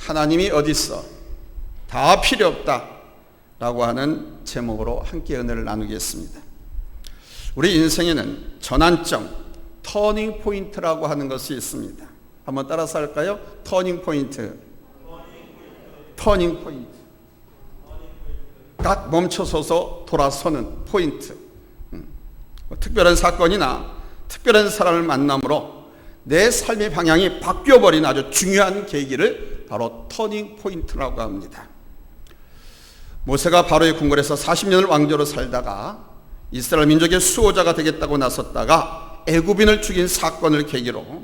하나님이 어디 있어? 다 필요 없다 라고 하는 제목으로 함께 은혜를 나누겠습니다. 우리 인생에는 전환점, 터닝 포인트라고 하는 것이 있습니다. 한번 따라서 할까요? 터닝 포인트. 터닝 포인트. 딱 멈춰서서 돌아서는 포인트. 특별한 사건이나 특별한 사람을 만남으로 내 삶의 방향이 바뀌어버린 아주 중요한 계기를 바로 터닝 포인트라고 합니다. 모세가 바로의 궁궐에서 40년을 왕조로 살다가 이스라엘 민족의 수호자가 되겠다고 나섰다가 애굽인을 죽인 사건을 계기로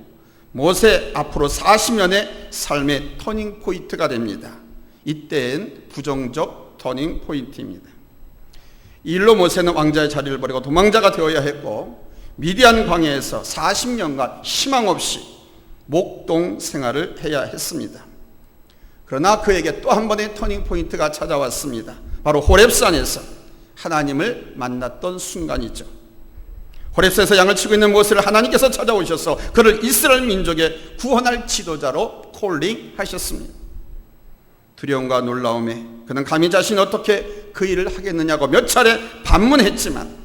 모세 앞으로 40년의 삶의 터닝 포인트가 됩니다. 이때엔 부정적 터닝 포인트입니다. 이 일로 모세는 왕자의 자리를 버리고 도망자가 되어야 했고 미디안 광야에서 40년간 희망 없이 목동 생활을 해야 했습니다. 그러나 그에게 또 한 번의 터닝 포인트가 찾아왔습니다. 바로 호렙산에서 하나님을 만났던 순간이죠. 호렙산에서 양을 치고 있는 모세를 하나님께서 찾아오셔서 그를 이스라엘 민족의 구원할 지도자로 콜링하셨습니다. 두려움과 놀라움에 그는 감히 자신이 어떻게 그 일을 하겠느냐고 몇 차례 반문했지만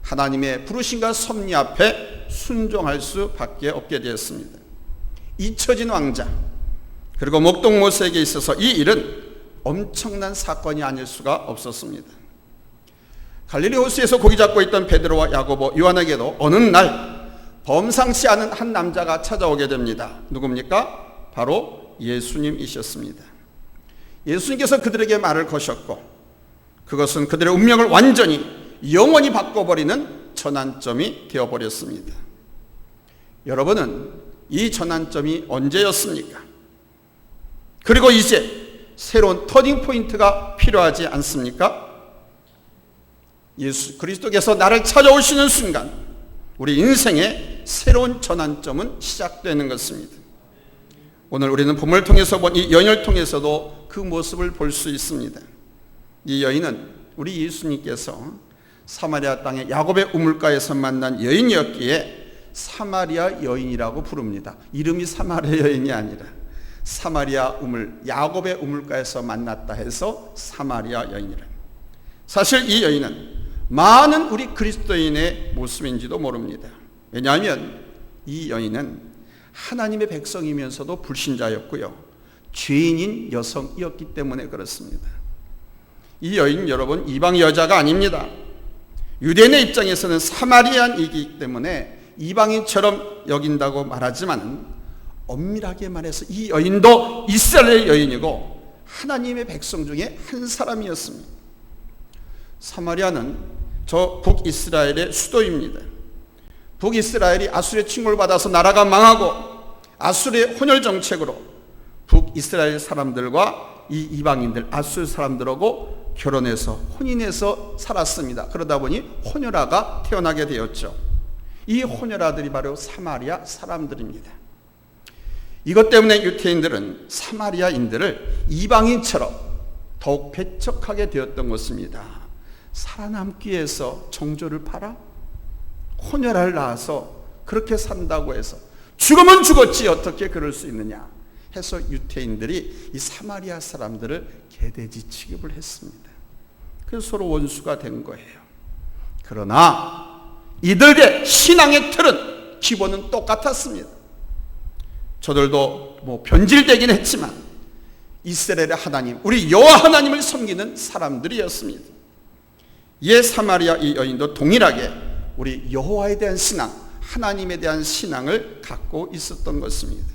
하나님의 부르심과 섭리 앞에 순종할 수밖에 없게 되었습니다. 잊혀진 왕자 그리고 목동 모세에게 있어서 이 일은 엄청난 사건이 아닐 수가 없었습니다. 갈릴리 호수에서 고기 잡고 있던 베드로와 야고보, 요한에게도 어느 날 범상치 않은 한 남자가 찾아오게 됩니다. 누굽니까? 바로 예수님이셨습니다. 예수님께서 그들에게 말을 거셨고 그것은 그들의 운명을 완전히 영원히 바꿔버리는 전환점이 되어버렸습니다. 여러분은 이 전환점이 언제였습니까? 그리고 이제 새로운 터닝 포인트가 필요하지 않습니까? 예수 그리스도께서 나를 찾아오시는 순간 우리 인생의 새로운 전환점은 시작되는 것입니다. 오늘 우리는 본문을 통해서 본 이 여인을 통해서도 그 모습을 볼 수 있습니다. 이 여인은 우리 예수님께서 사마리아 땅의 야곱의 우물가에서 만난 여인이었기에 사마리아 여인이라고 부릅니다. 이름이 사마리아 여인이 아니라 사마리아 우물, 야곱의 우물가에서 만났다 해서 사마리아 여인이라. 사실 이 여인은 많은 우리 그리스도인의 모습인지도 모릅니다. 왜냐하면 이 여인은 하나님의 백성이면서도 불신자였고요, 죄인인 여성이었기 때문에 그렇습니다. 이 여인 여러분 이방 여자가 아닙니다. 유대인의 입장에서는 사마리안이기 때문에 이방인처럼 여긴다고 말하지만 엄밀하게 말해서 이 여인도 이스라엘 여인이고 하나님의 백성 중에 한 사람이었습니다. 사마리아는 저 북이스라엘의 수도입니다. 북이스라엘이 아수르의 침공을 받아서 나라가 망하고 아수르의 혼혈 정책으로 북이스라엘 사람들과 이 이방인들 아수르 사람들하고 결혼해서 혼인해서 살았습니다. 그러다 보니 혼혈아가 태어나게 되었죠. 이 혼혈아들이 바로 사마리아 사람들입니다. 이것 때문에 유태인들은 사마리아인들을 이방인처럼 더욱 배척하게 되었던 것입니다. 살아남기 위해서 정조를 팔아? 혼혈아를 낳아서 그렇게 산다고 해서 죽으면 죽었지 어떻게 그럴 수 있느냐 해서 유태인들이 이 사마리아 사람들을 개돼지 취급을 했습니다. 그래서 서로 원수가 된 거예요. 그러나 이들의 신앙의 틀은 기본은 똑같았습니다. 저들도 변질되긴 했지만 이스라엘의 하나님, 우리 여호와 하나님을 섬기는 사람들이었습니다. 이에 사마리아 이 여인도 동일하게 우리 여호와에 대한 신앙, 하나님에 대한 신앙을 갖고 있었던 것입니다.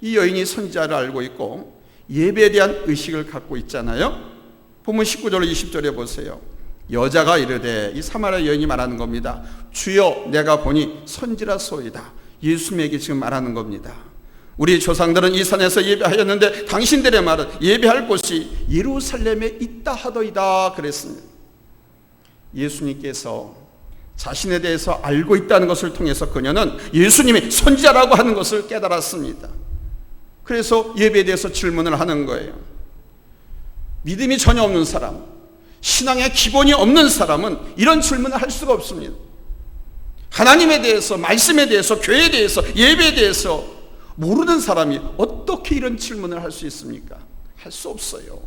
이 여인이 선지자를 알고 있고 예배에 대한 의식을 갖고 있잖아요. 본문 19절 20절에 보세요. 여자가 이르되, 이 사마리아 여인이 말하는 겁니다. 주여 내가 보니 선지라소이다. 예수님에게 지금 말하는 겁니다. 우리 조상들은 이 산에서 예배하였는데 당신들의 말은 예배할 곳이 예루살렘에 있다 하더이다 그랬습니다. 예수님께서 자신에 대해서 알고 있다는 것을 통해서 그녀는 예수님이 선지자라고 하는 것을 깨달았습니다. 그래서 예배에 대해서 질문을 하는 거예요. 믿음이 전혀 없는 사람, 신앙의 기본이 없는 사람은 이런 질문을 할 수가 없습니다. 하나님에 대해서, 말씀에 대해서, 교회에 대해서, 예배에 대해서 모르는 사람이 어떻게 이런 질문을 할 수 있습니까? 할 수 없어요.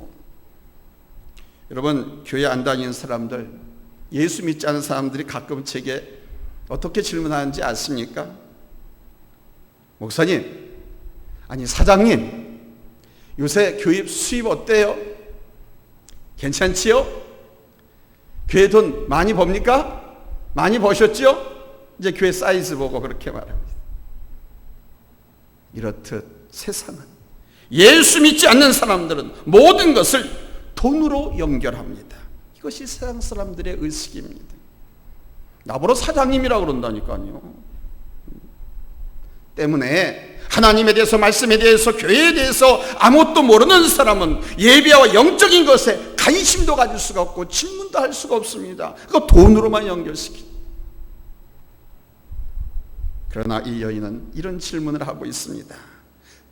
여러분, 교회 안 다니는 사람들, 예수 믿지 않은 사람들이 가끔 제게 어떻게 질문하는지 아십니까? 목사님, 아니 사장님, 요새 교회 수입 어때요? 괜찮지요? 교회 돈 많이 법니까? 많이 버셨죠? 이제 교회 사이즈 보고 그렇게 말합니다. 이렇듯 세상은, 예수 믿지 않는 사람들은 모든 것을 돈으로 연결합니다. 이것이 세상 사람들의 의식입니다. 나보러 사장님이라고 그런다니까요. 때문에 하나님에 대해서, 말씀에 대해서, 교회에 대해서 아무것도 모르는 사람은 예배와 영적인 것에 관심도 가질 수가 없고 질문도 할 수가 없습니다. 그거 돈으로만 연결시킵니다. 그러나 이 여인은 이런 질문을 하고 있습니다.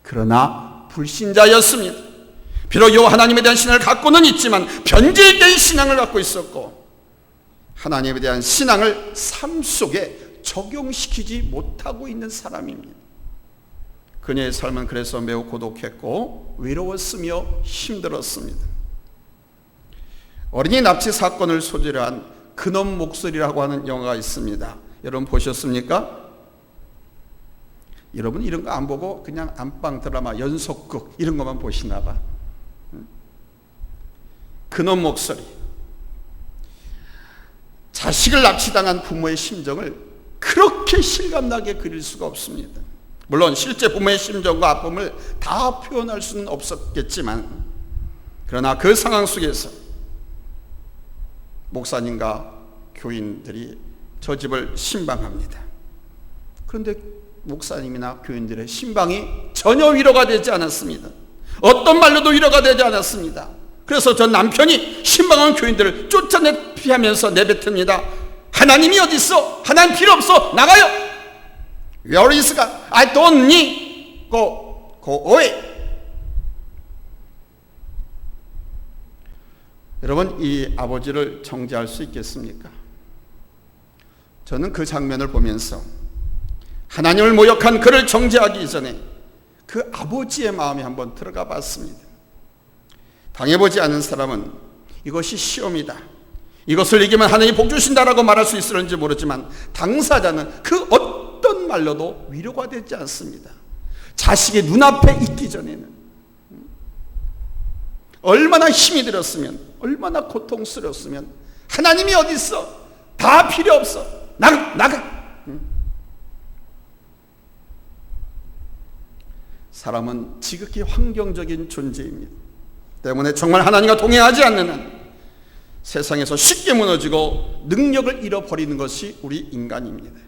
그러나 불신자였습니다. 비록 요 하나님에 대한 신앙을 갖고는 있지만 변질된 신앙을 갖고 있었고, 하나님에 대한 신앙을 삶 속에 적용시키지 못하고 있는 사람입니다. 그녀의 삶은 그래서 매우 고독했고 외로웠으며 힘들었습니다. 어린이 납치 사건을 소재로 한 그놈 목소리라고 하는 영화가 있습니다. 여러분 보셨습니까? 여러분 이런 거 안 보고 그냥 안방 드라마, 연속극 이런 것만 보시나 봐. 그놈 목소리. 자식을 납치당한 부모의 심정을 그렇게 실감나게 그릴 수가 없습니다. 물론 실제 부모의 심정과 아픔을 다 표현할 수는 없었겠지만, 그러나 그 상황 속에서 목사님과 교인들이 저 집을 신방합니다. 그런데 목사님이나 교인들의 신방이 전혀 위로가 되지 않았습니다. 어떤 말로도 위로가 되지 않았습니다. 그래서 전 남편이 신방한 교인들을 쫓아내피하면서 내뱉습니다. 하나님이 어디 있어? 하나님 필요 없어. 나가요. Where is God? I don't need. Go away. 여러분, 이 아버지를 정죄할 수 있겠습니까? 저는 그 장면을 보면서 하나님을 모욕한 그를 정죄하기 전에 그 아버지의 마음에 한번 들어가 봤습니다. 당해보지 않은 사람은 이것이 시험이다, 이것을 이기면 하나님이 복 주신다라고 말할 수 있을지 모르지만, 당사자는 그 어떤 말로도 위로가 되지 않습니다. 자식의 눈앞에 있기 전에는 얼마나 힘이 들었으면, 얼마나 고통스러웠으면, 하나님이 어디 있어? 다 필요 없어. 나가. 사람은 지극히 환경적인 존재입니다. 때문에 정말 하나님과 동행하지 않는 한 세상에서 쉽게 무너지고 능력을 잃어버리는 것이 우리 인간입니다.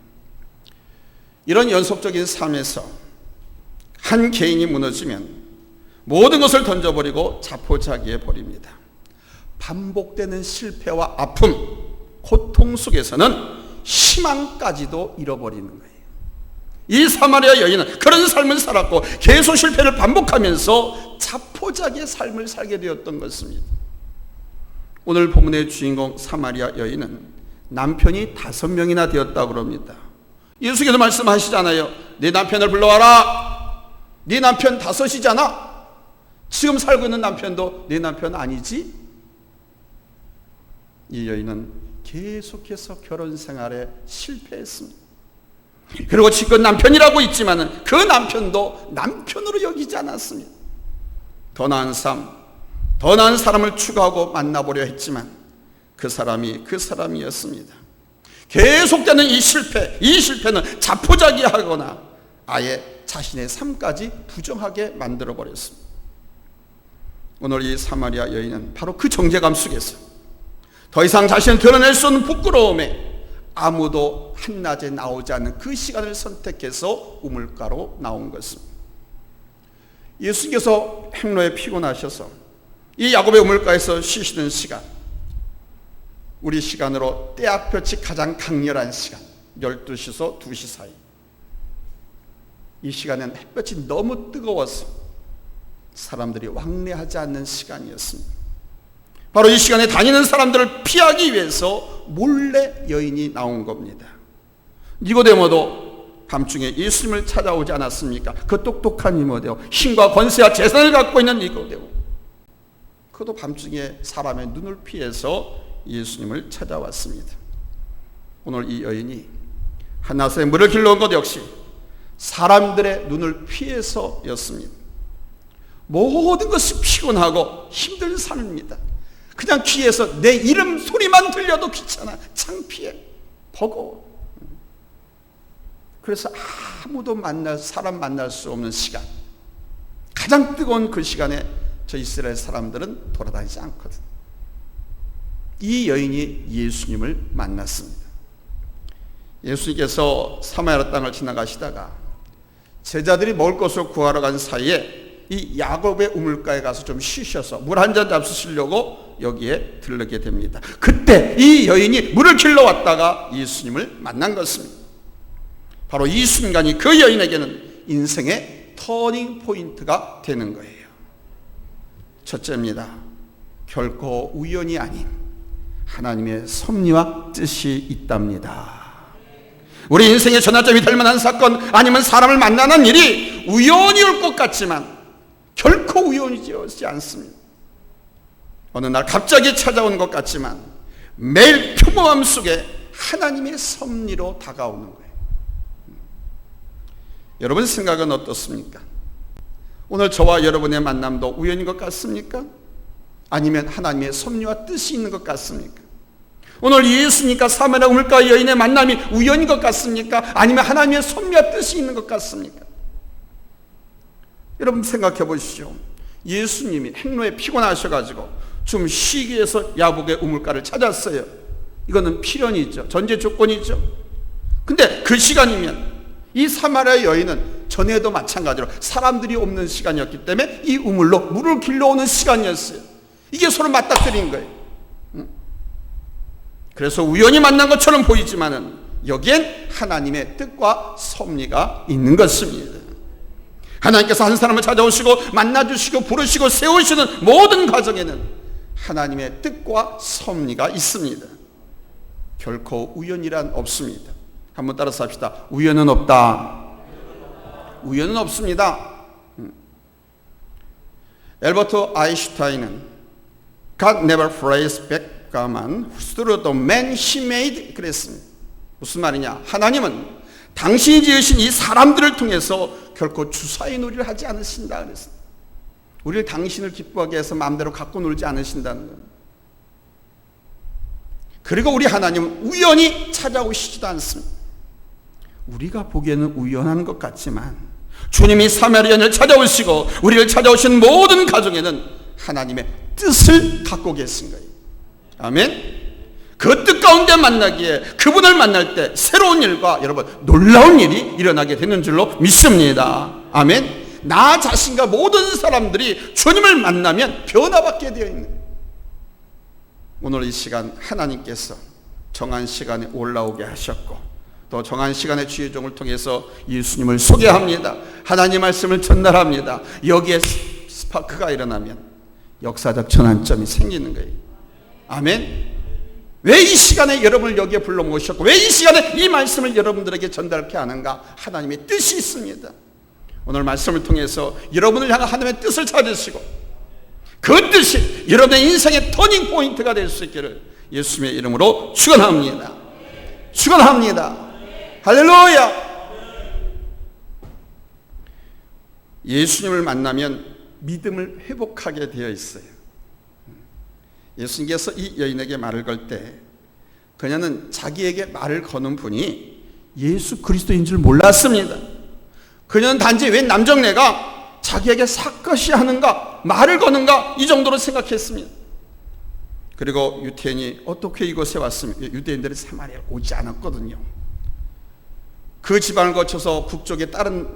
이런 연속적인 삶에서 한 개인이 무너지면 모든 것을 던져버리고 자포자기해 버립니다. 반복되는 실패와 아픔, 고통 속에서는 희망까지도 잃어버리는 거예요. 이 사마리아 여인은 그런 삶을 살았고 계속 실패를 반복하면서 자포자기의 삶을 살게 되었던 것입니다. 오늘 본문의 주인공 사마리아 여인은 남편이 5명이나 되었다고 그럽니다. 예수께서 말씀하시잖아요. 네 남편을 불러와라. 네 남편 5이잖아. 지금 살고 있는 남편도 네 남편 아니지? 이 여인은 계속해서 결혼 생활에 실패했습니다. 그리고 지금 남편이라고 있지만 그 남편도 남편으로 여기지 않았습니다. 더 나은 삶, 더 나은 사람을 추구하고 만나보려 했지만 그 사람이었습니다. 계속되는 이 실패는 자포자기하거나 아예 자신의 삶까지 부정하게 만들어버렸습니다. 오늘 이 사마리아 여인은 바로 그 정죄감 속에서 더 이상 자신을 드러낼 수 없는 부끄러움에 아무도 한낮에 나오지 않는 그 시간을 선택해서 우물가로 나온 것입니다. 예수께서 행로에 피곤하셔서 이 야곱의 우물가에서 쉬시는 시간, 우리 시간으로 때압볕이 가장 강렬한 시간, 12시에서 2시 사이, 이 시간엔 햇볕이 너무 뜨거워서 사람들이 왕래하지 않는 시간이었습니다. 바로 이 시간에 다니는 사람들을 피하기 위해서 몰래 여인이 나온 겁니다. 니고데모도 밤중에 예수님을 찾아오지 않았습니까? 그 똑똑한 니고데모, 힘과 권세와 재산을 갖고 있는 니고데모, 그도 밤중에 사람의 눈을 피해서 예수님을 찾아왔습니다. 오늘 이 여인이 한나사의 물을 길러온 것 역시 사람들의 눈을 피해서였습니다. 모든 것이 피곤하고 힘든 삶입니다. 그냥 귀에서 내 이름 소리만 들려도 귀찮아, 창피해, 버거워. 그래서 아무도 사람 만날 수 없는 시간, 가장 뜨거운 그 시간에 저 이스라엘 사람들은 돌아다니지 않거든. 이 여인이 예수님을 만났습니다. 예수님께서 사마리아 땅을 지나가시다가 제자들이 먹을 것을 구하러 간 사이에 이 야곱의 우물가에 가서 좀 쉬셔서 물 한 잔 잡수시려고 여기에 들르게 됩니다. 그때 이 여인이 물을 길러왔다가 예수님을 만난 것입니다. 바로 이 순간이 그 여인에게는 인생의 터닝 포인트가 되는 거예요. 첫째입니다. 결코 우연이 아닌 하나님의 섭리와 뜻이 있답니다. 우리 인생의 전환점이 될 만한 사건, 아니면 사람을 만나는 일이 우연히 올 것 같지만 결코 우연이지 않습니다. 어느 날 갑자기 찾아온 것 같지만 매일 평범함 속에 하나님의 섭리로 다가오는 거예요. 여러분 생각은 어떻습니까? 오늘 저와 여러분의 만남도 우연인 것 같습니까? 아니면 하나님의 섭리와 뜻이 있는 것 같습니까? 오늘 예수님과 사마리아 우물가 여인의 만남이 우연인 것 같습니까? 아니면 하나님의 섭리와 뜻이 있는 것 같습니까? 여러분 생각해 보십시오. 예수님이 행로에 피곤하셔가지고 좀 쉬기 위해서 야복의 우물가를 찾았어요. 이거는 필연이죠. 전제 조건이죠. 근데 그 시간이면 이 사마리아 여인은 전에도 마찬가지로 사람들이 없는 시간이었기 때문에 이 우물로 물을 길러오는 시간이었어요. 이게 서로 맞닥뜨린 거예요. 그래서 우연히 만난 것처럼 보이지만은 여기엔 하나님의 뜻과 섭리가 있는 것입니다. 하나님께서 한 사람을 찾아오시고 만나주시고 부르시고 세우시는 모든 과정에는 하나님의 뜻과 섭리가 있습니다. 결코 우연이란 없습니다. 한번 따라서 합시다. 우연은 없다. 우연은 없습니다. 엘버트 아인슈타인은 God never plays backgammon through the man he made 그랬습니다. 무슨 말이냐? 하나님은 당신이 지으신 이 사람들을 통해서 결코 주사위 놀이를 하지 않으신다 그랬습니다. 우리를 당신을 기뻐하게 해서 마음대로 갖고 놀지 않으신다는 것. 그리고 우리 하나님은 우연히 찾아오시지도 않습니다. 우리가 보기에는 우연한 것 같지만 주님이 사마리아인을 찾아오시고 우리를 찾아오신 모든 가정에는 하나님의 뜻을 갖고 계신 거예요. 아멘. 그 뜻 가운데 만나기에 그분을 만날 때 새로운 일과 여러분 놀라운 일이 일어나게 되는 줄로 믿습니다. 아멘. 나 자신과 모든 사람들이 주님을 만나면 변화받게 되어 있는 거예요. 오늘 이 시간 하나님께서 정한 시간에 올라오게 하셨고 또 정한 시간에 주의 종을 통해서 예수님을 소개합니다. 하나님 말씀을 전달합니다. 여기에 스파크가 일어나면 역사적 전환점이 생기는 거예요. 아멘. 왜 이 시간에 여러분을 여기에 불러 모셨고 왜 이 시간에 이 말씀을 여러분들에게 전달케 하는가? 하나님의 뜻이 있습니다. 오늘 말씀을 통해서 여러분을 향한 하나님의 뜻을 찾으시고 그 뜻이 여러분의 인생의 터닝 포인트가 될 수 있기를 예수님의 이름으로 축원합니다. 축원합니다. 할렐루야. 예수님을 만나면 믿음을 회복하게 되어 있어요. 예수님께서 이 여인에게 말을 걸 때 그녀는 자기에게 말을 거는 분이 예수 그리스도인 줄 몰랐습니다. 그녀는 단지 웬 남정네가 자기에게 사것이 하는가 말을 거는가 이 정도로 생각했습니다. 그리고 유대인이 어떻게 이곳에 왔습니까? 유대인들이 사마리아에 오지 않았거든요. 그 지방을 거쳐서 북쪽에 다른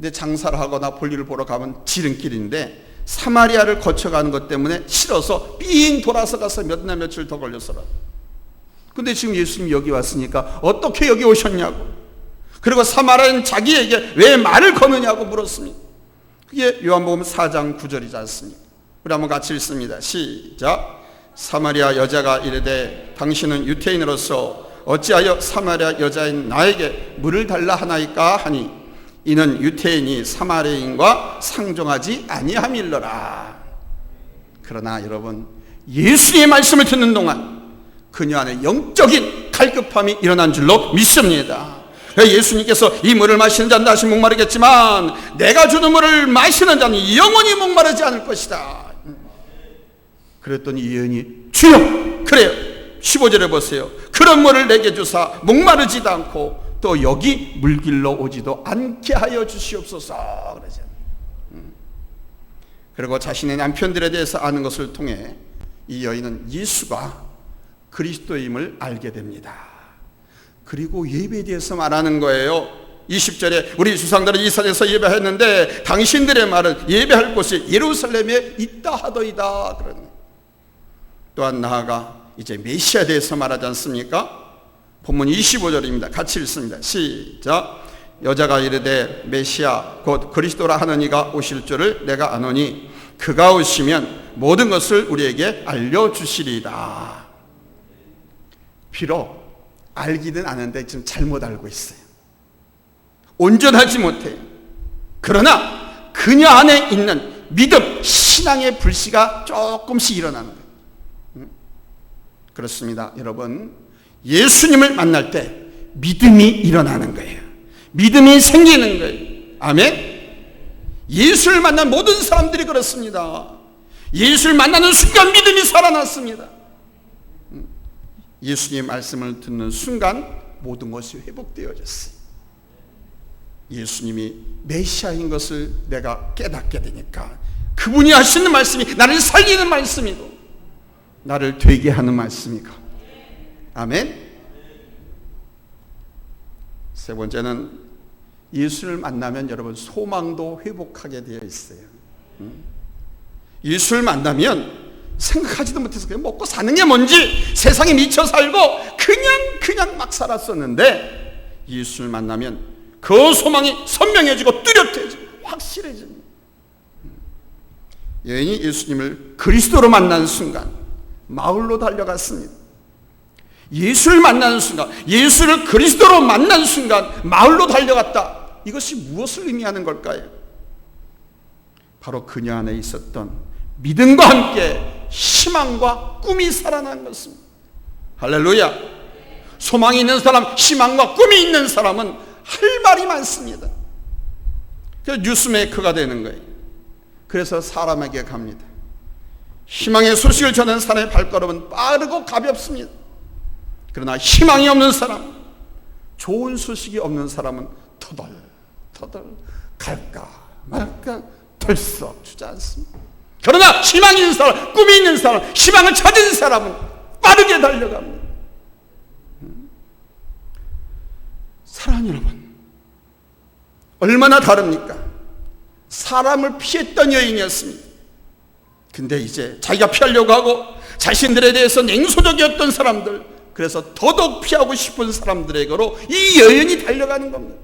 데 장사를 하거나 볼일을 보러 가면 지름길인데 사마리아를 거쳐가는 것 때문에 싫어서 삥 돌아서 가서 몇 날 며칠 더 걸렸어라. 근데 지금 예수님이 여기 왔으니까 어떻게 여기 오셨냐고. 그리고 사마리아는 자기에게 왜 말을 거느냐고 물었습니다. 그게 요한복음 4장 9절이지 않습니까? 우리 한번 같이 읽습니다. 시작. 사마리아 여자가 이르되 당신은 유태인으로서 어찌하여 사마리아 여자인 나에게 물을 달라 하나이까 하니 이는 유태인이 사마리아인과 상종하지 아니함일러라. 그러나 여러분, 예수님의 말씀을 듣는 동안 그녀 안에 영적인 갈급함이 일어난 줄로 믿습니다. 예수님께서 이 물을 마시는 자는 다시 목마르겠지만 내가 주는 물을 마시는 자는 영원히 목마르지 않을 것이다. 그랬더니 이 여인이 주여, 그래요, 15절에 보세요. 그런 물을 내게 주사 목마르지도 않고 또 여기 물길로 오지도 않게 하여 주시옵소서. 그러죠. 그리고 자신의 남편들에 대해서 아는 것을 통해 이 여인은 예수가 그리스도임을 알게 됩니다. 그리고 예배에 대해서 말하는 거예요. 20절에 우리 주상들은 이 산에서 예배했는데 당신들의 말은 예배할 곳이 예루살렘에 있다 하더이다. 그러네. 또한 나아가 이제 메시아에 대해서 말하지 않습니까? 본문 25절입니다. 같이 읽습니다. 시작. 여자가 이르되 메시아 곧 그리스도라 하는 이가 오실 줄을 내가 아노니 그가 오시면 모든 것을 우리에게 알려주시리이다. 비록 알기는 아는데 지금 잘못 알고 있어요. 온전하지 못해요. 그러나 그녀 안에 있는 믿음, 신앙의 불씨가 조금씩 일어나는 거예요. 그렇습니다. 여러분, 예수님을 만날 때 믿음이 일어나는 거예요. 믿음이 생기는 거예요. 아멘. 예수를 만난 모든 사람들이 그렇습니다. 예수를 만나는 순간 믿음이 살아났습니다. 예수님의 말씀을 듣는 순간 모든 것이 회복되어졌어요. 예수님이 메시아인 것을 내가 깨닫게 되니까 그분이 하시는 말씀이 나를 살리는 말씀이고 나를 되게 하는 말씀이고. 아멘. 세 번째는 예수를 만나면 여러분 소망도 회복하게 되어 있어요. 예수를 만나면 생각하지도 못해서 그냥 먹고 사는 게 뭔지 세상에 미쳐 살고 그냥 막 살았었는데 예수를 만나면 그 소망이 선명해지고 뚜렷해지고 확실해집니다. 여인이 예수님을 그리스도로 만난 순간 마을로 달려갔습니다. 예수를 만나는 순간, 예수를 그리스도로 만난 순간 마을로 달려갔다. 이것이 무엇을 의미하는 걸까요? 바로 그녀 안에 있었던 믿음과 함께 희망과 꿈이 살아난 것입니다. 할렐루야. 소망이 있는 사람, 희망과 꿈이 있는 사람은 할 말이 많습니다. 그래서 뉴스메이커가 되는 거예요. 그래서 사람에게 갑니다. 희망의 소식을 전하는 사람의 발걸음은 빠르고 가볍습니다. 그러나 희망이 없는 사람, 좋은 소식이 없는 사람은 터덜 갈까 말까 덜썩 주저앉습니다. 그러나 희망이 있는 사람, 꿈이 있는 사람, 희망을 찾은 사람은 빠르게 달려갑니다. 사랑하는 여러분, 얼마나 다릅니까? 사람을 피했던 여인이었습니다. 근데 이제 자기가 피하려고 하고 자신들에 대해서 냉소적이었던 사람들, 그래서 더더욱 피하고 싶은 사람들에게로 이 여인이 달려가는 겁니다.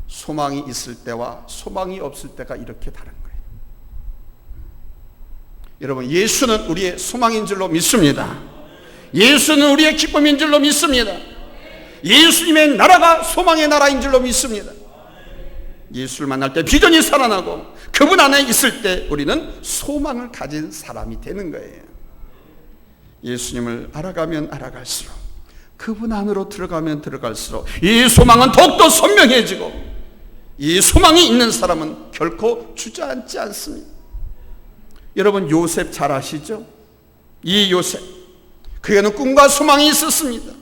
소망이 있을 때와 소망이 없을 때가 이렇게 다른 거예요. 여러분, 예수는 우리의 소망인 줄로 믿습니다. 예수는 우리의 기쁨인 줄로 믿습니다. 예수님의 나라가 소망의 나라인 줄로 믿습니다. 예수를 만날 때 비전이 살아나고 그분 안에 있을 때 우리는 소망을 가진 사람이 되는 거예요. 예수님을 알아가면 알아갈수록, 그분 안으로 들어가면 들어갈수록 이 소망은 더욱더 선명해지고, 이 소망이 있는 사람은 결코 주저앉지 않습니다. 여러분, 요셉 잘 아시죠? 이 요셉, 그에는 꿈과 소망이 있었습니다.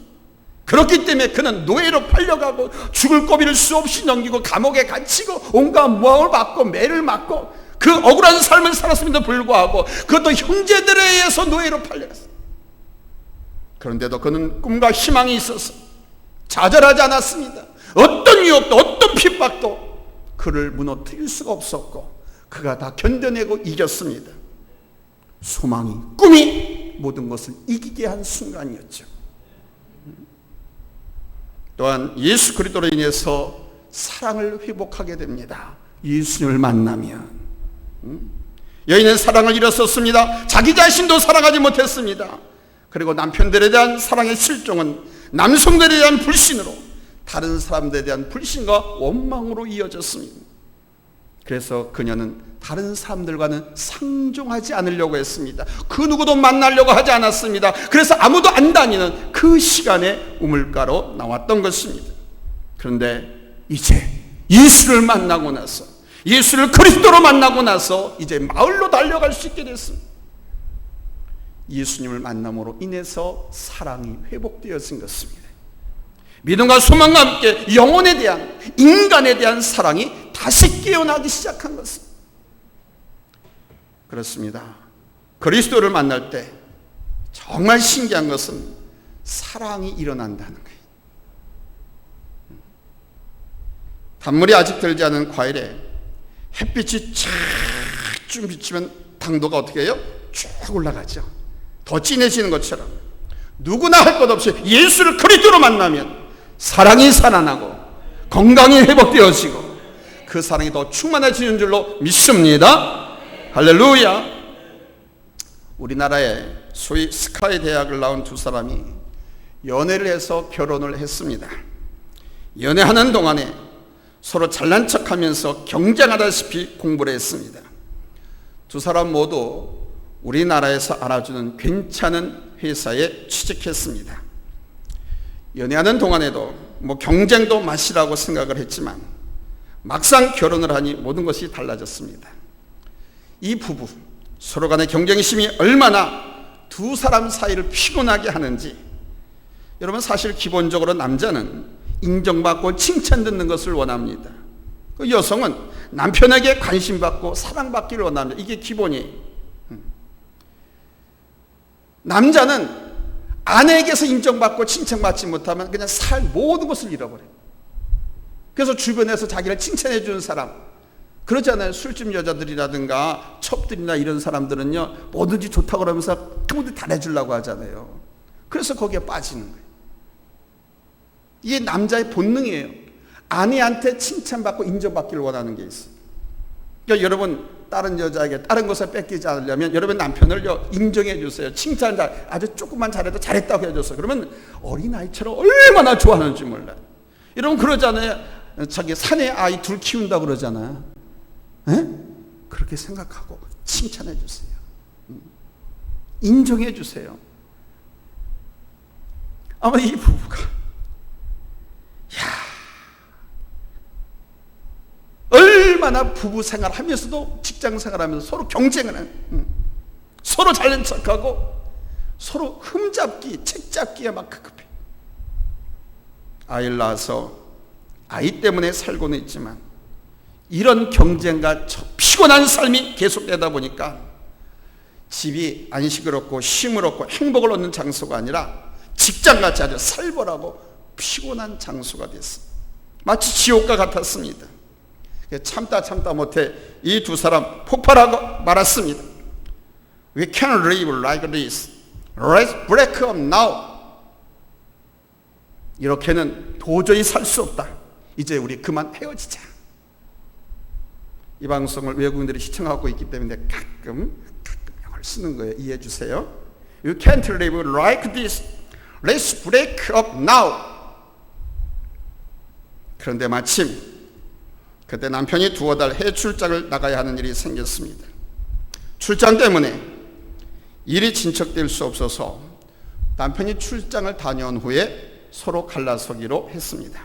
그렇기 때문에 그는 노예로 팔려가고 죽을 고비를 수없이 넘기고 감옥에 갇히고 온갖 모함을 받고 매를 맞고 그 억울한 삶을 살았음에도 불구하고 그것도 형제들에 의해서 노예로 팔려갔어요. 그런데도 그는 꿈과 희망이 있어서 좌절하지 않았습니다. 어떤 유혹도 어떤 핍박도 그를 무너뜨릴 수가 없었고 그가 다 견뎌내고 이겼습니다. 소망이, 꿈이 모든 것을 이기게 한 순간이었죠. 또한 예수 그리스도로 인해서 사랑을 회복하게 됩니다. 예수님을 만나면. 여인은 사랑을 잃었었습니다. 자기 자신도 사랑하지 못했습니다. 그리고 남편들에 대한 사랑의 실종은 남성들에 대한 불신으로, 다른 사람들에 대한 불신과 원망으로 이어졌습니다. 그래서 그녀는 다른 사람들과는 상종하지 않으려고 했습니다. 그 누구도 만나려고 하지 않았습니다. 그래서 아무도 안 다니는 그 시간에 우물가로 나왔던 것입니다. 그런데 이제 예수를 만나고 나서, 예수를 그리스도로 만나고 나서 이제 마을로 달려갈 수 있게 됐습니다. 예수님을 만남으로 인해서 사랑이 회복되어진 것입니다. 믿음과 소망과 함께 영혼에 대한, 인간에 대한 사랑이 다시 깨어나기 시작한 것입니다. 그렇습니다. 그리스도를 만날 때 정말 신기한 것은 사랑이 일어난다는 거예요. 단물이 아직 들지 않은 과일에 햇빛이 쫙 비치면 당도가 어떻게 해요? 쭉 올라가죠. 더 진해지는 것처럼 누구나 할 것 없이 예수를 그리스도로 만나면 사랑이 살아나고 건강이 회복되어지고 그 사랑이 더 충만해지는 줄로 믿습니다. 할렐루야. 우리나라에 소위 스카이 대학을 나온 두 사람이 연애를 해서 결혼을 했습니다. 연애하는 동안에 서로 잘난 척하면서 경쟁하다시피 공부를 했습니다. 두 사람 모두 우리나라에서 알아주는 괜찮은 회사에 취직했습니다. 연애하는 동안에도 경쟁도 맛이라고 생각을 했지만 막상 결혼을 하니 모든 것이 달라졌습니다. 이 부부 서로 간의 경쟁심이 얼마나 두 사람 사이를 피곤하게 하는지, 여러분 사실 기본적으로 남자는 인정받고 칭찬듣는 것을 원합니다. 그 여성은 남편에게 관심받고 사랑받기를 원합니다. 이게 기본이에요. 남자는 아내에게서 인정받고 칭찬받지 못하면 그냥 모든 것을 잃어버려요. 그래서 주변에서 자기를 칭찬해 주는 사람, 그러잖아요. 술집 여자들이라든가 첩들이나 이런 사람들은요, 뭐든지 좋다고 그러면서 뭐든지 다 해주려고 하잖아요. 그래서 거기에 빠지는 거예요. 이게 남자의 본능이에요. 아내한테 칭찬받고 인정받기를 원하는 게 있어요. 그러니까 여러분 다른 여자에게 다른 것을 뺏기지 않으려면 여러분 남편을요 인정해 주세요. 칭찬 아주 조금만 잘해도 잘했다고 해줬어요. 그러면 어린아이처럼 얼마나 좋아하는지 몰라요. 여러분 그러잖아요. 자기 사내 아이 둘 키운다고 그러잖아요. 에? 그렇게 생각하고 칭찬해 주세요. 인정해 주세요. 아마 이 부부가 얼마나 부부 생활하면서도 직장 생활하면서 서로 경쟁을 하는, 서로 잘난 척하고 서로 흠잡기, 책잡기에 막 급급해. 아이를 낳아서 아이 때문에 살고는 있지만 이런 경쟁과 피곤한 삶이 계속되다 보니까 집이 안식을 얻고 쉼을 얻고 행복을 얻는 장소가 아니라 직장같이 아주 살벌하고 피곤한 장소가 됐어요. 마치 지옥과 같았습니다. 참다 못해 이 두 사람 폭발하고 말았습니다. We can't live like this. Let's break up now. 이렇게는 도저히 살 수 없다. 이제 우리 그만 헤어지자. 이 방송을 외국인들이 시청하고 있기 때문에 가끔 영어를 쓰는 거예요. 이해해 주세요. You can't live like this. Let's break up now. 그런데 마침 그때 남편이 두어 달 해외 출장을 나가야 하는 일이 생겼습니다. 출장 때문에 일이 진척될 수 없어서 남편이 출장을 다녀온 후에 서로 갈라서기로 했습니다.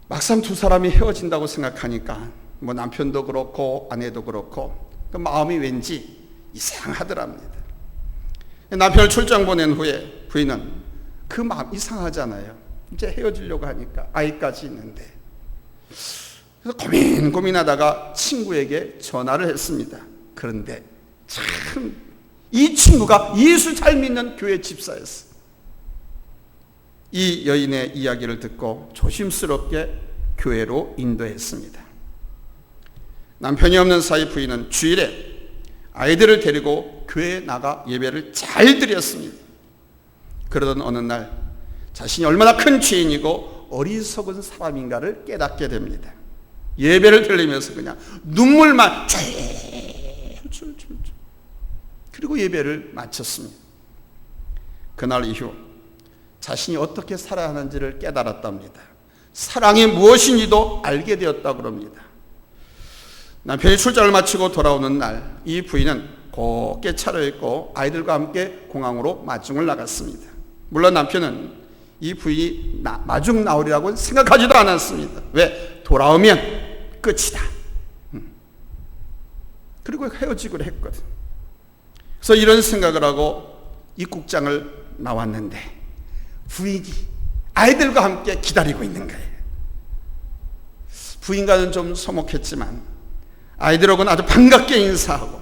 막상 두 사람이 헤어진다고 생각하니까 남편도 그렇고 아내도 그렇고 그 마음이 왠지 이상하더랍니다. 남편을 출장 보낸 후에 부인은 그 마음 이상하잖아요. 이제 헤어지려고 하니까 아이까지 있는데. 그래서 고민하다가 친구에게 전화를 했습니다. 그런데 참 이 친구가 예수 잘 믿는 교회 집사였어요. 이 여인의 이야기를 듣고 조심스럽게 교회로 인도했습니다. 남편이 없는 사이 부인은 주일에 아이들을 데리고 교회에 나가 예배를 잘 드렸습니다. 그러던 어느 날 자신이 얼마나 큰 죄인이고 어리석은 사람인가를 깨닫게 됩니다. 예배를 드리면서 그냥 눈물만 줄줄줄 그리고 예배를 마쳤습니다. 그날 이후 자신이 어떻게 살아야 하는지를 깨달았답니다. 사랑이 무엇인지도 알게 되었다고 합니다. 남편이 출장을 마치고 돌아오는 날, 이 부인은 곱게 차려입고 아이들과 함께 공항으로 마중을 나갔습니다. 물론 남편은 이 부인이 마중 나오리라고 생각하지도 않았습니다. 왜? 돌아오면 끝이다. 그리고 헤어지기로 했거든. 그래서 이런 생각을 하고 입국장을 나왔는데 부인이 아이들과 함께 기다리고 있는 거예요. 부인과는 좀 서먹했지만 아이들하고는 아주 반갑게 인사하고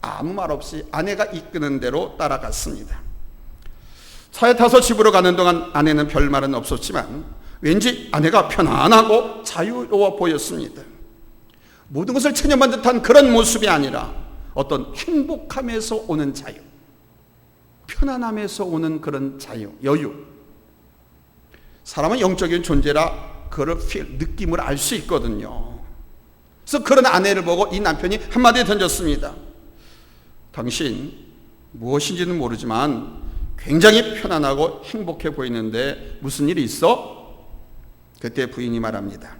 아무 말 없이 아내가 이끄는 대로 따라갔습니다. 차에 타서 집으로 가는 동안 아내는 별말은 없었지만 왠지 아내가 편안하고 자유로워 보였습니다. 모든 것을 체념한 듯한 그런 모습이 아니라 어떤 행복함에서 오는 자유, 편안함에서 오는 그런 자유, 여유. 사람은 영적인 존재라 그걸 느낌을 알 수 있거든요. 그래서 그런 아내를 보고 이 남편이 한마디 던졌습니다. 당신 무엇인지는 모르지만 굉장히 편안하고 행복해 보이는데 무슨 일이 있어? 그때 부인이 말합니다.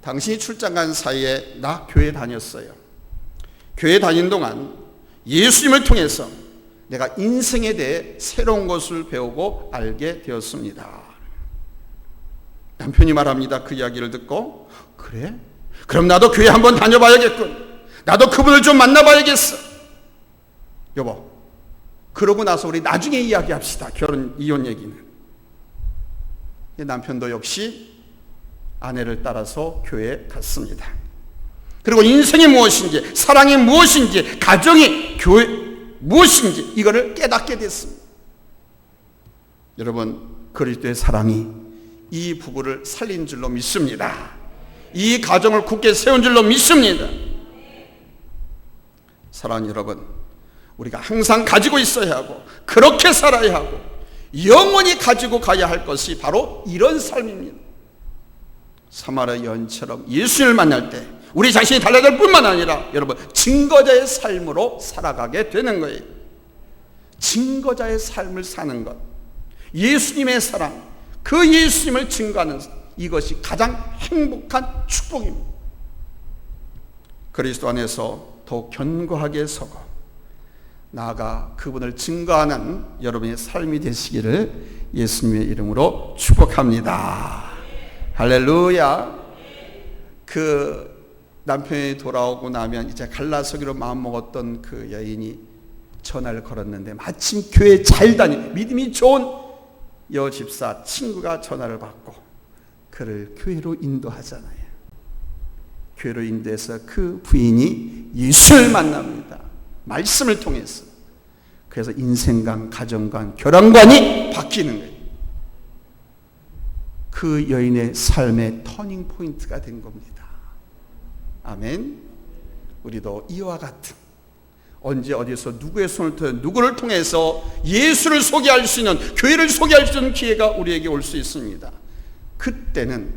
당신이 출장 간 사이에 나 교회 다녔어요. 교회 다닌 동안 예수님을 통해서 내가 인생에 대해 새로운 것을 배우고 알게 되었습니다. 남편이 말합니다. 그 이야기를 듣고 그래? 그럼 나도 교회 한번 다녀봐야겠군. 나도 그분을 좀 만나봐야겠어. 여보, 그러고 나서 우리 나중에 이야기합시다. 결혼, 이혼 얘기는. 남편도 역시 아내를 따라서 교회에 갔습니다. 그리고 인생이 무엇인지, 사랑이 무엇인지, 가정이 교회 무엇인지 이거를 깨닫게 됐습니다. 여러분, 그리스도의 사랑이 이 부부를 살린 줄로 믿습니다. 이 가정을 굳게 세운 줄로 믿습니다. 사랑하는 여러분, 우리가 항상 가지고 있어야 하고 그렇게 살아야 하고 영원히 가지고 가야 할 것이 바로 이런 삶입니다. 사마리아 여인처럼 예수를 만날 때 우리 자신이 달라질 뿐만 아니라 여러분 증거자의 삶으로 살아가게 되는 거예요. 증거자의 삶을 사는 것, 예수님의 사랑, 그 예수님을 증거하는 이것이 가장 행복한 축복입니다. 그리스도 안에서 더욱 견고하게 서고 나아가 그분을 증거하는 여러분의 삶이 되시기를 예수님의 이름으로 축복합니다. 할렐루야. 그 남편이 돌아오고 나면 이제 갈라서기로 마음먹었던 그 여인이 전화를 걸었는데 마침 교회 잘 다니는 믿음이 좋은 여집사 친구가 전화를 받고 그를 교회로 인도하잖아요. 교회로 인도해서 그 부인이 예수를 만납니다. 말씀을 통해서. 그래서 인생관, 가정관, 결혼관이 바뀌는 거예요. 그 여인의 삶의 터닝 포인트가 된 겁니다. 아멘. 우리도 이와 같은 언제 어디서 누구의 손을 통해 누구를 통해서 예수를 소개할 수 있는, 교회를 소개할 수 있는 기회가 우리에게 올 수 있습니다. 그때는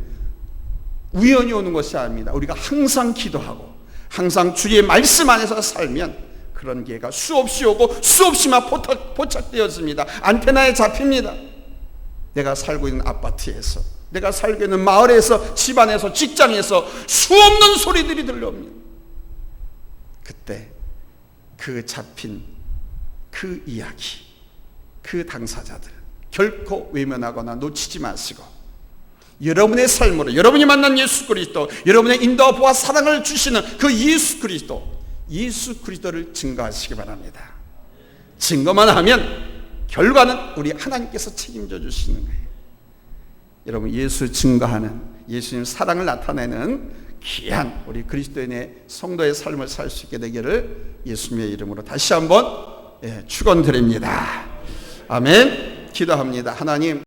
우연히 오는 것이 아닙니다. 우리가 항상 기도하고 항상 주의 말씀 안에서 살면 그런 기회가 수없이 오고 수없이만 포착되어집니다. 안테나에 잡힙니다. 내가 살고 있는 아파트에서, 내가 살고 있는 마을에서, 집안에서, 직장에서 수없는 소리들이 들려옵니다. 그때 그 잡힌 그 이야기, 그 당사자들 결코 외면하거나 놓치지 마시고 여러분의 삶으로 여러분이 만난 예수 그리스도, 여러분의 인도와 보아 사랑을 주시는 그 예수 그리스도를 증거하시기 바랍니다. 증거만 하면 결과는 우리 하나님께서 책임져 주시는 거예요. 여러분, 예수 증거하는, 예수님 사랑을 나타내는 귀한 우리 그리스도인의 성도의 삶을 살 수 있게 되기를 예수님의 이름으로 다시 한번 축원드립니다. 아멘. 기도합니다. 하나님,